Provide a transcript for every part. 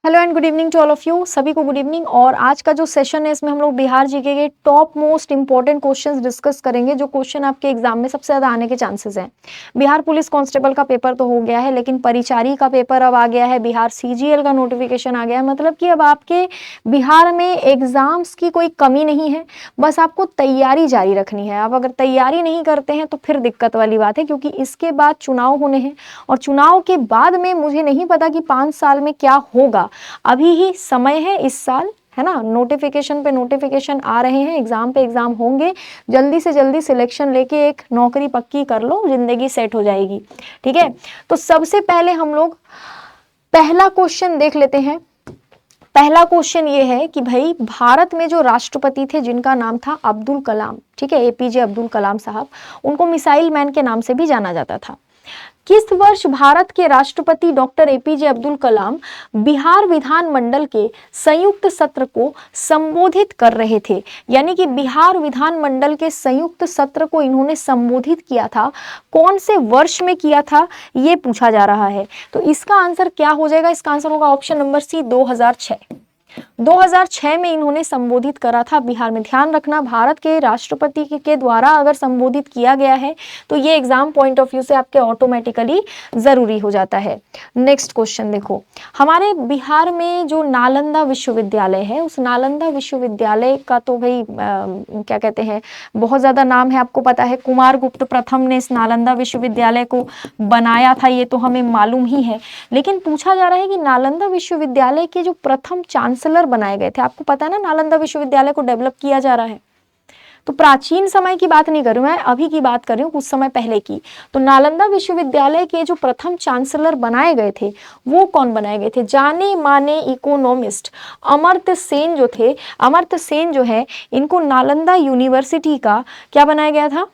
Hello and good evening to all of you. सभी को good evening. और आज का जो सेशन है इसमें हम लोग बिहार जीके के top most important questions discuss करेंगे, जो क्वेश्चन आपके एग्जाम में सबसे ज्यादा आने के चांसेस हैं। बिहार पुलिस कांस्टेबल का पेपर तो हो गया है, लेकिन परिचारी का पेपर अब आ गया है, बिहार सीजीएल का नोटिफिकेशन आ गया है। मतलब कि अब आपके बिहार में एग्जाम्स की कोई कमी नहीं है, बस आपको तैयारी जारी रखनी है। आप अगर तैयारी नहीं करते हैं तो फिर दिक्कत वाली बात है, क्योंकि इसके बाद चुनाव होने हैं और चुनाव के बाद में मुझे नहीं पता कि 5 साल में क्या होगा। अभी ही समय है इस साल, है ना। नोटिफिकेशन पे नोटिफिकेशन आ रहे हैं, एग्जाम पे एग्जाम होंगे। जल्दी से जल्दी सिलेक्शन लेके एक नौकरी पक्की कर लो, जिंदगी सेट हो जाएगी। ठीक है, तो सबसे पहले हम लोग पहला क्वेश्चन देख लेते हैं। पहला क्वेश्चन ये है कि भाई भारत में जो राष्ट्रपति थे जिनका नाम था अब्दुल कलाम, ठीक है, एपीजे अब्दुल कलाम साहब, उनको मिसाइल मैन के नाम से भी जाना जाता था। किस वर्ष भारत के राष्ट्रपति डॉक्टर एपीजे अब्दुल कलाम बिहार विधानमंडल के संयुक्त सत्र को संबोधित कर रहे थे? यानी कि बिहार विधानमंडल के संयुक्त सत्र को इन्होंने संबोधित किया था, कौन से वर्ष में किया था, ये पूछा जा रहा है। तो इसका आंसर क्या हो जाएगा? इसका आंसर होगा ऑप्शन नंबर सी, 2006। 2006 में इन्होंने संबोधित करा था बिहार में। ध्यान रखना, भारत के राष्ट्रपति के द्वारा अगर संबोधित किया गया है तो ये एग्जाम पॉइंट ऑफ व्यू से आपके ऑटोमेटिकली जरूरी हो जाता है। नेक्स्ट क्वेश्चन देखो, हमारे बिहार में जो नालंदा विश्वविद्यालय है, उस नालंदा विश्वविद्यालय का तो भाई क्या कहते हैं, बहुत ज्यादा नाम है, आपको पता है। कुमार गुप्त प्रथम ने इस नालंदा विश्वविद्यालय को बनाया था, ये तो हमें मालूम ही है। लेकिन पूछा जा रहा है कि नालंदा विश्वविद्यालय के जो प्रथम चांसलर बनाए गए थे, आपको पता है ना नालंदा विश्वविद्यालय को डेवलप किया जा रहा है। तो प्राचीन समय की बात नहीं कर रही हूं मैं, अभी की बात कर रही हूँ, कुछ समय पहले की। तो नालंदा विश्वविद्यालय के जो प्रथम चांसलर बनाए गए थे वो कौन बनाए गए थे? जाने माने इकोनॉमिस्ट अमर्त्य सेन जो थे, अमर्त्य सेन जो है, इनको नालंदा यूनिवर्सिटी का क्या बनाया गया था?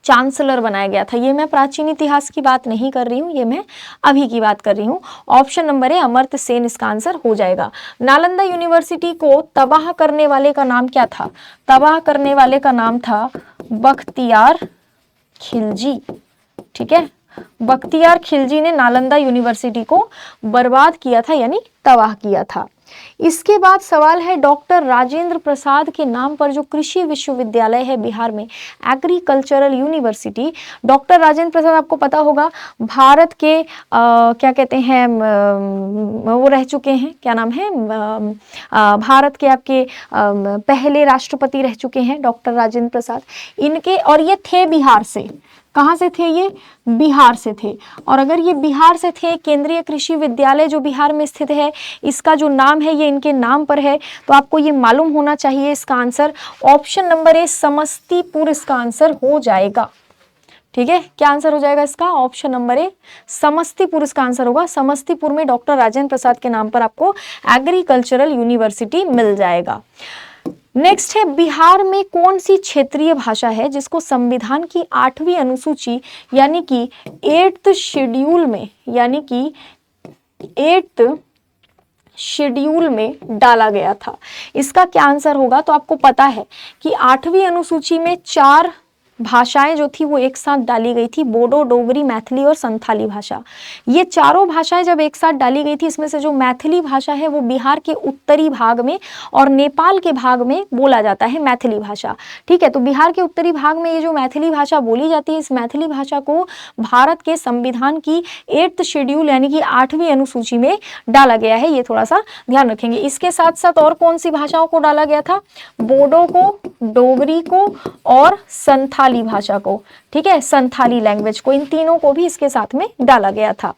चांसलर बनाया गया था। ये मैं प्राचीन इतिहास की बात नहीं कर रही हूँ, ये मैं अभी की बात कर रही हूँ। ऑप्शन नंबर है अमर्त्य सेन, इसका आंसर हो जाएगा। नालंदा यूनिवर्सिटी को तबाह करने वाले का नाम क्या था? तबाह करने वाले का नाम था बख्तियार खिलजी। ठीक है, बख्तियार खिलजी ने नालंदा यूनिवर्सिटी को बर्बाद किया था, यानी तबाह किया था। इसके बाद सवाल है, डॉक्टर राजेंद्र प्रसाद के नाम पर जो कृषि विश्वविद्यालय है बिहार में, agricultural university, doctor Rajendra Prasad आपको पता होगा, भारत के क्या कहते हैं, वो रह चुके हैं, क्या नाम है, भारत के आपके पहले राष्ट्रपति रह चुके हैं डॉक्टर राजेंद्र प्रसाद। इनके, और ये थे बिहार से। कहाँ से थे ये? बिहार से थे। और अगर ये बिहार से थे, केंद्रीय कृषि विद्यालय जो बिहार में स्थित है, इसका जो नाम है ये इनके नाम पर है, तो आपको ये मालूम होना चाहिए। इसका answer option number A, Samastipur, इसका आंसर हो जाएगा। ठीक है, क्या आंसर हो जाएगा इसका? ऑप्शन नंबर ए, समस्तीपुर इसका आंसर होगा। समस्तीपुर में डॉक्टर राजेंद्र प्रसाद के नाम पर आपको एग्रीकल्चरल यूनिवर्सिटी मिल जाएगा। नेक्स्ट है, बिहार में कौन सी क्षेत्रीय भाषा है जिसको संविधान की 8वीं अनुसूची यानी कि 8th शेड्यूल में, यानी कि 8th शेड्यूल में डाला गया था? इसका क्या आंसर होगा? तो आपको पता है कि 8वीं अनुसूची में 4 भाषाएं जो थी वो एक साथ डाली गई थी, बोडो, डोगरी, मैथिली और संथाली भाषा। ये चारों भाषाएं जब एक साथ डाली गई थी, इसमें से जो मैथिली भाषा है वो बिहार के उत्तरी भाग में और नेपाल के भाग में बोला जाता है मैथिली भाषा। ठीक है, तो बिहार के उत्तरी भाग में ये जो मैथिली भाषा बोली जाती है, इस मैथिली भाषा को भारत के संविधान की 8th शेड्यूल यानी कि 8वीं अनुसूची में डाला गया है। ये थोड़ा सा ध्यान रखेंगे। इसके साथ साथ और कौन सी भाषाओं को डाला गया था? बोडो को, डोगरी को और संथाली भाषा को। ठीक है, संथाली लैंग्वेज को, इन तीनों को भी इसके साथ में डाला गया था।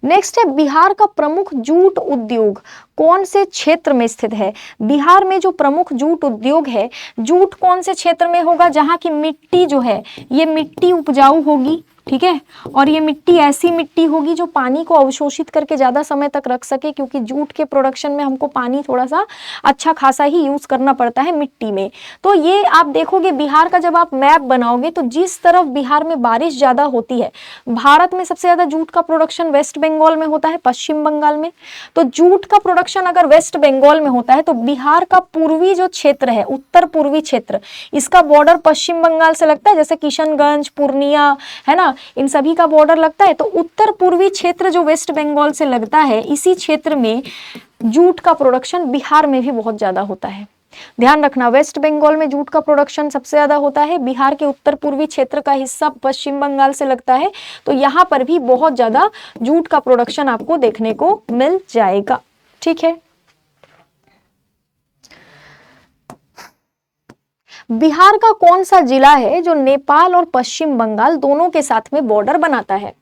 नेक्स्ट है, बिहार का प्रमुख जूट उद्योग कौन से क्षेत्र में स्थित है? बिहार में जो प्रमुख जूट उद्योग है, जूट कौन से क्षेत्र में होगा? जहां की मिट्टी जो है ये मिट्टी उपजाऊ होगी। ठीक है, और ये मिट्टी ऐसी मिट्टी होगी जो पानी को अवशोषित करके ज्यादा समय तक रख सके, क्योंकि जूट के प्रोडक्शन में हमको पानी थोड़ा सा अच्छा खासा ही यूज करना पड़ता है मिट्टी में। तो ये आप देखोगे बिहार का, जब आप मैप बनाओगे तो जिस तरफ बिहार में बारिश ज्यादा होती है, भारत में सबसे ज्यादा जूट का प्रोडक्शन वेस्ट बंगाल में होता है, पश्चिम बंगाल में। तो जूट का प्रोडक्शन अगर वेस्ट बंगाल में होता है तो बिहार का पूर्वी जो क्षेत्र है, उत्तर पूर्वी क्षेत्र, इसका बॉर्डर पश्चिम बंगाल से लगता है, जैसे किशनगंज, पूर्णिया, है ना, इन सभी का बॉर्डर लगता है। तो उत्तर पूर्वी क्षेत्र जो वेस्ट बंगाल से लगता है, इसी क्षेत्र में जूट का प्रोडक्शन बिहार में भी बहुत ज्यादा होता है। ध्यान रखना, वेस्ट बंगाल में जूट का प्रोडक्शन सबसे ज्यादा होता है, बिहार के उत्तर पूर्वी क्षेत्र का हिस्सा पश्चिम बंगाल से लगता है, तो यहां पर भी बहुत ज्यादा जूट का प्रोडक्शन आपको देखने को मिल जाएगा। ठीक है, बिहार का कौन सा जिला है जो नेपाल और पश्चिम बंगाल दोनों के साथ में बॉर्डर बनाता है?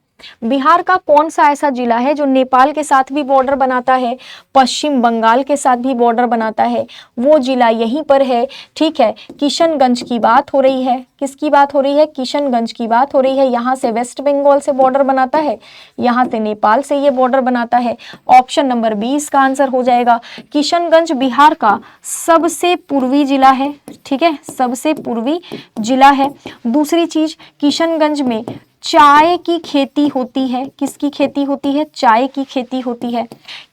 बिहार का कौन सा ऐसा जिला है जो नेपाल के साथ भी बॉर्डर बनाता है, पश्चिम बंगाल के साथ भी बॉर्डर बनाता है? वो जिला यहीं पर है। ठीक है, किशनगंज की बात हो रही है। किसकी बात हो रही है? किशनगंज की बात हो रही है। यहाँ से वेस्ट बंगाल से बॉर्डर बनाता है, यहाँ से नेपाल से ये बॉर्डर बनाता है। ऑप्शन नंबर 20 का आंसर हो जाएगा। किशनगंज बिहार का सबसे पूर्वी जिला है। ठीक है, सबसे पूर्वी जिला है। दूसरी चीज, किशनगंज में चाय की खेती होती है। किसकी खेती होती है? चाय की खेती होती है।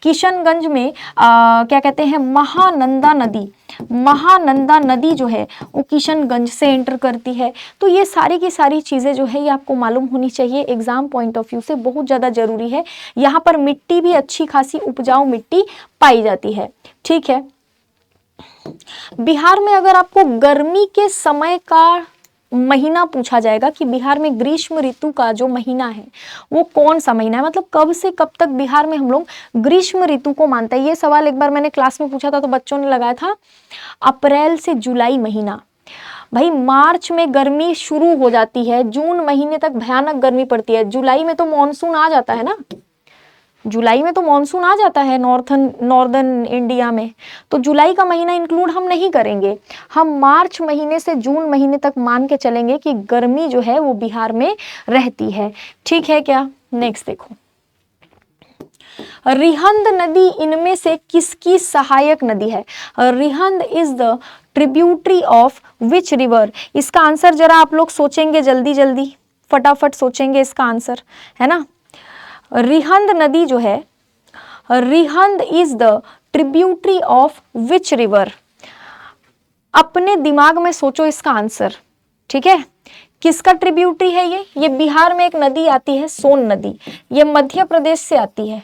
किशनगंज में क्या कहते हैं, महानंदा नदी, महानंदा नदी जो है वो किशनगंज से एंटर करती है। तो ये सारी की सारी चीजें जो है ये आपको मालूम होनी चाहिए, एग्जाम पॉइंट ऑफ व्यू से बहुत ज्यादा जरूरी है। यहाँ पर मिट्टी भी अच्छी खासी उपजाऊ मिट्टी पाई जाती है। ठीक है, बिहार में अगर आपको गर्मी के समय का महीना पूछा जाएगा कि बिहार में ग्रीष्म ऋतु का जो महीना है वो कौन सा महीना है, मतलब कब से कब तक बिहार में हम लोग ग्रीष्म ऋतु को मानते हैं। ये सवाल एक बार मैंने क्लास में पूछा था तो बच्चों ने लगाया था अप्रैल से जुलाई महीना। भाई मार्च में गर्मी शुरू हो जाती है, जून महीने तक भयानक गर्मी पड़ती है, जुलाई में तो मॉनसून आ जाता है ना, जुलाई में तो मॉनसून आ जाता है नॉर्दर्न इंडिया में, तो जुलाई का महीना इंक्लूड हम नहीं करेंगे। हम मार्च महीने से जून महीने तक मान के चलेंगे कि गर्मी जो है वो बिहार में रहती है। ठीक है क्या? नेक्स्ट देखो, रिहंद नदी इनमें से किसकी सहायक नदी है? Rihand is the tributary of which river? इसका आंसर जरा आप लोग सोचेंगे, जल्दी जल्दी फटाफट सोचेंगे इसका आंसर, है ना। रिहंद नदी जो है, Rihand is the tributary of which river? अपने दिमाग में सोचो इसका आंसर। ठीक है, किसका ट्रिब्यूटरी है ये बिहार में एक नदी आती है, सोन नदी, ये मध्य प्रदेश से आती है।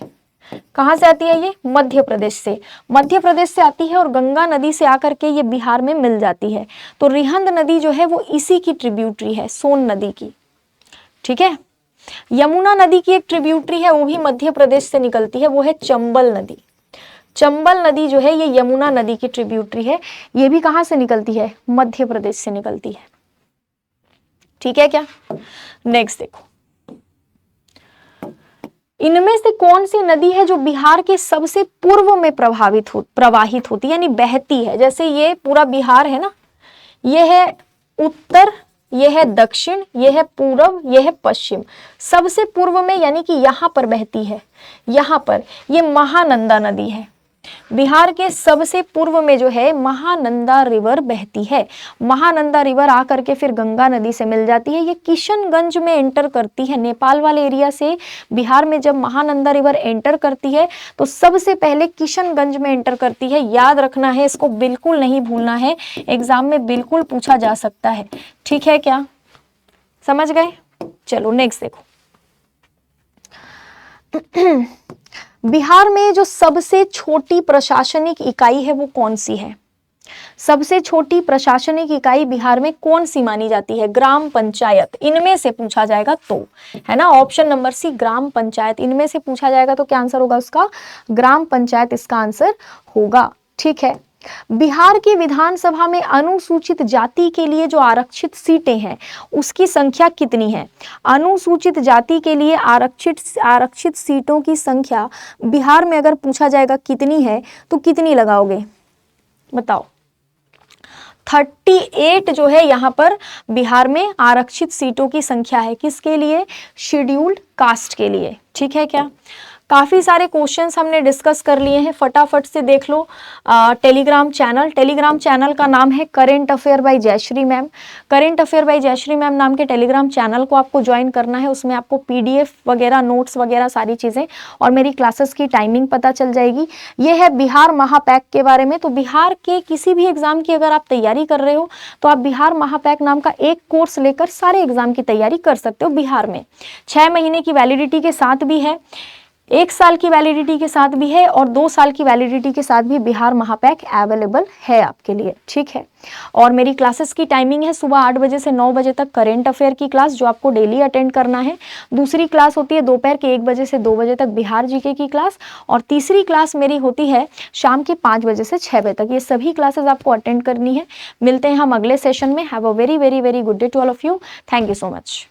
कहां से आती है ये? मध्य प्रदेश से, मध्य प्रदेश से आती है और गंगा नदी से आकर के ये बिहार में मिल जाती है। तो रिहंद नदी जो है वो इसी की ट्रिब्यूटरी है, सोन नदी की। ठीक है, यमुना नदी की एक ट्रिब्यूटरी है, वो भी मध्य प्रदेश से निकलती है, वो है चंबल नदी। चंबल नदी जो है ये यमुना नदी की ट्रिब्यूटरी है, ये भी कहां से निकलती है? मध्य प्रदेश से निकलती है। ठीक है क्या? नेक्स्ट देखो, इनमें से कौन सी नदी है जो बिहार के सबसे पूर्व में प्रवाहित होती है, यानी बहती है? जैसे ये पूरा बिहार है ना, ये है उत्तर, ये है दक्षिण, ये है पूर्व, ये है पश्चिम। सबसे पूर्व में यानी कि यहां पर बहती है, यहां पर ये महानंदा नदी है। बिहार के सबसे पूर्व में जो है महानंदा रिवर बहती है। महानंदा रिवर आकर के फिर गंगा नदी से मिल जाती है। ये किशनगंज में एंटर करती है, नेपाल वाले एरिया से बिहार में जब महानंदा रिवर एंटर करती है तो सबसे पहले किशनगंज में एंटर करती है। याद रखना है, इसको बिल्कुल नहीं भूलना है, एग्जाम में बिल्कुल पूछा जा सकता है। ठीक है क्या? समझ गए? चलो नेक्स्ट देखो, बिहार में जो सबसे छोटी प्रशासनिक इकाई है वो कौन सी है? सबसे छोटी प्रशासनिक इकाई बिहार में कौन सी मानी जाती है? ग्राम पंचायत। इनमें से पूछा जाएगा तो, है ना, ऑप्शन नंबर सी ग्राम पंचायत। इनमें से पूछा जाएगा तो क्या आंसर होगा उसका? ग्राम पंचायत इसका आंसर होगा। ठीक है, बिहार की विधानसभा में अनुसूचित जाति के लिए जो आरक्षित सीटें हैं उसकी संख्या कितनी है? अनुसूचित जाति के लिए आरक्षित सीटों की संख्या बिहार में अगर पूछा जाएगा कितनी है तो कितनी लगाओगे? बताओ। 38 जो है यहाँ पर बिहार में आरक्षित सीटों की संख्या है। किसके लिए? शेड्यूल्ड कास्ट के लिए। ठीक है क्या? काफ़ी सारे क्वेश्चंस हमने डिस्कस कर लिए हैं, फटाफट से देख लो। टेलीग्राम चैनल का नाम है current affair by Jayashree ma'am. Current affair by Jayashree ma'am नाम के टेलीग्राम चैनल को आपको ज्वाइन करना है। उसमें आपको पीडीएफ वगैरह, नोट्स वगैरह सारी चीज़ें और मेरी क्लासेस की टाइमिंग पता चल जाएगी। ये है बिहार महापैक के बारे में। तो बिहार के किसी भी एग्जाम की अगर आप तैयारी कर रहे हो तो आप बिहार महापैक नाम का एक कोर्स लेकर सारे एग्जाम की तैयारी कर सकते हो। बिहार में 6 महीने की वैलिडिटी के साथ भी है, 1 साल की वैलिडिटी के साथ भी है और 2 साल की वैलिडिटी के साथ भी बिहार महापैक अवेलेबल है आपके लिए, ठीक है। और मेरी क्लासेस की टाइमिंग है सुबह 8 बजे से 9 बजे तक करेंट अफेयर की क्लास, जो आपको डेली अटेंड करना है। दूसरी क्लास होती है दोपहर के 1 बजे से 2 बजे तक बिहार जीके की क्लास, और तीसरी क्लास मेरी होती है शाम के 5 बजे से 6 बजे तक। ये सभी क्लासेस आपको अटेंड करनी है। मिलते हैं हम अगले सेशन में। Have a very very very good day to all of you. Thank you so much.